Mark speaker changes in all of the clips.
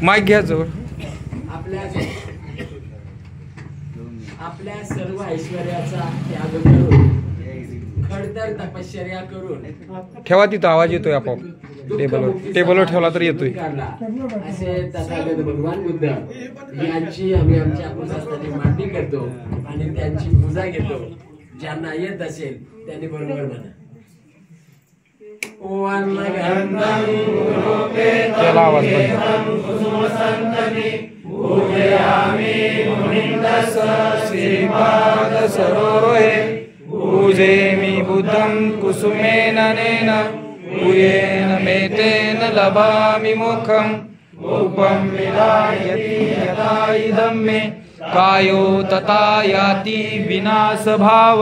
Speaker 1: Mic घ्या जवळ.
Speaker 2: आपल्या सर्व ऐश्वर्याचा त्याग करून खडतर तपश्चर्या करून
Speaker 1: ठेवा तिथं, आवाज येतोय आपोआप. टेबलवर ठेवला तर येतोय.
Speaker 2: असे तथागत भगवान बुद्ध यांची आम्ही आमच्या पूजास्थानी मांडणी करतो आणि त्यांची पूजा घेतो. ज्यांना येत असेल त्यांनी बरोबर म्हणा.
Speaker 1: त्याला आवाज श्रीपाद सरोरोहे पूजे मी बुद्धं कुसुमेन नेन पूयेन मेतेन लभामि मोक्षं रूपं विलायति यथा इदं मे कायो तथा याति विनाशभाव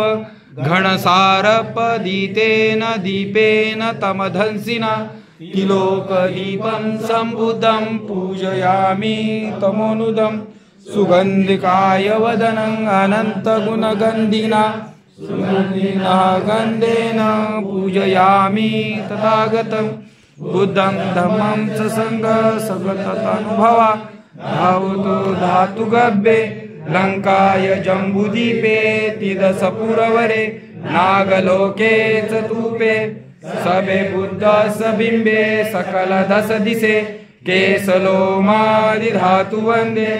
Speaker 1: घनसारपदीतेन दीपेन तमधंसिना तिलोकदीपं सम्बुद्धं पूजयामि तमोनुदं सुगन्धिकाय वदनं अनन्तगुणगन्धिना सुगन्धिना गन्धेन पूजयामि तथागतं बुद्धं धम्मं च संघं सगततनुभवा धावतो धातुगभ्ये लंकाय जम्बुदीपे तिदसपुरवरे नागलोके चतुपे सबे बुद्ध सबिंबे सकल दस दिसे केसलोमादि धातु वंदे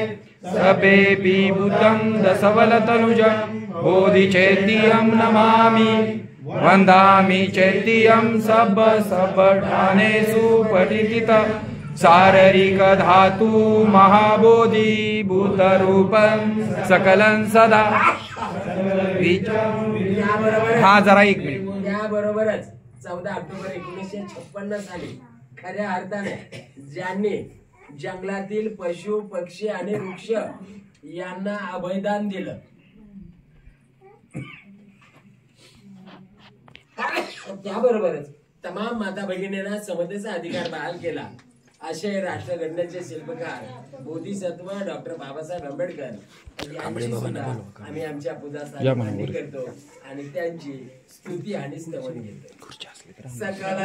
Speaker 1: सबेपि बुद्धं दसवलतनुजं बोधिचैत्यं नमामि वन्दामि चैत्यं सबठानेषु पठित शारीरिक धातु महाबोधि भूतरूपं सकलं सदा. हा जरा एक मिनिट.
Speaker 2: त्याबरोबरच 14 ऑक्टोबर 1956 साली खऱ्या अर्थाने ज्यांनी जंगलातील पशु पक्षी आणि वृक्ष यांना अभयदान दिलं त्याबरोबरच तमाम माता भगिनींना समतेचा अधिकार बहाल केला असे राष्ट्रघटनेचे शिल्पकार बोधिसत्व डॉक्टर बाबासाहेब आंबेडकर यांची सुद्धा आम्ही आमच्या पूजास्थानी मांडणी करतो आणि त्यांची स्तुती आणि स्तवन घेतो. सकल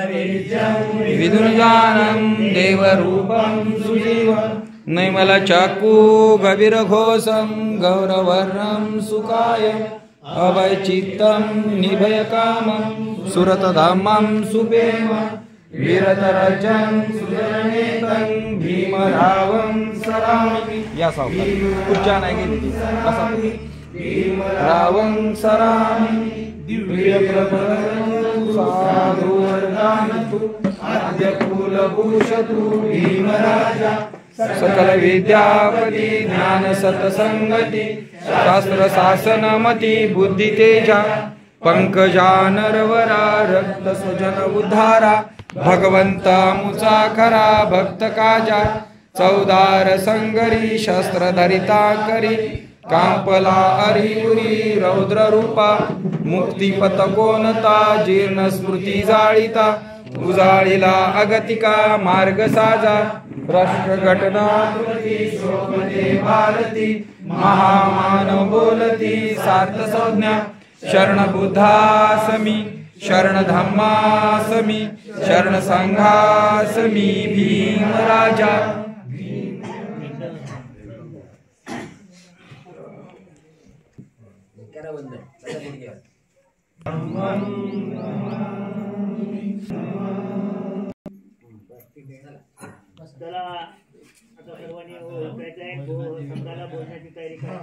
Speaker 1: विदुर्जानं देवरूपं सुजीव नैमल चाकू गभीर घोषं गौरवर्णं सुकाय अभयचित्तं निभयकामं सुरतधामं सुपेम वीरतरजं सुजनेतं भीमरावं सरामि. या सावकार खुर्च्या नाही गेली बसा. भीमरावं सरामि दिव्य प्रबलं साधुवर्गान्तु आद्य कुलभूषतु भीमराजा सकल विद्यापति ज्ञान सतसंगति शास्त्र शासनमति बुद्धि तेजा पंकजा नरवरा रक्त सुजन उद्धारा भगवंता मुचा खरा भक्त काजा चौदार संगरी शस्त्र धरिता करी कांपला अरिपुरी रौद्र रूपा मुक्तिपथ कोणता जीर्ण स्मृती जाळीता उजाळीला अगतिका मार्ग साजा राष्ट्र घटना भारती महामानव बोलती सार्थ संज्ञा शरण बुद्धासमी शरण धम्मासमी शरण संघासमी भीम राजा.
Speaker 3: चला आता सर्वांनी समजायला बोलण्याची तयारी करा.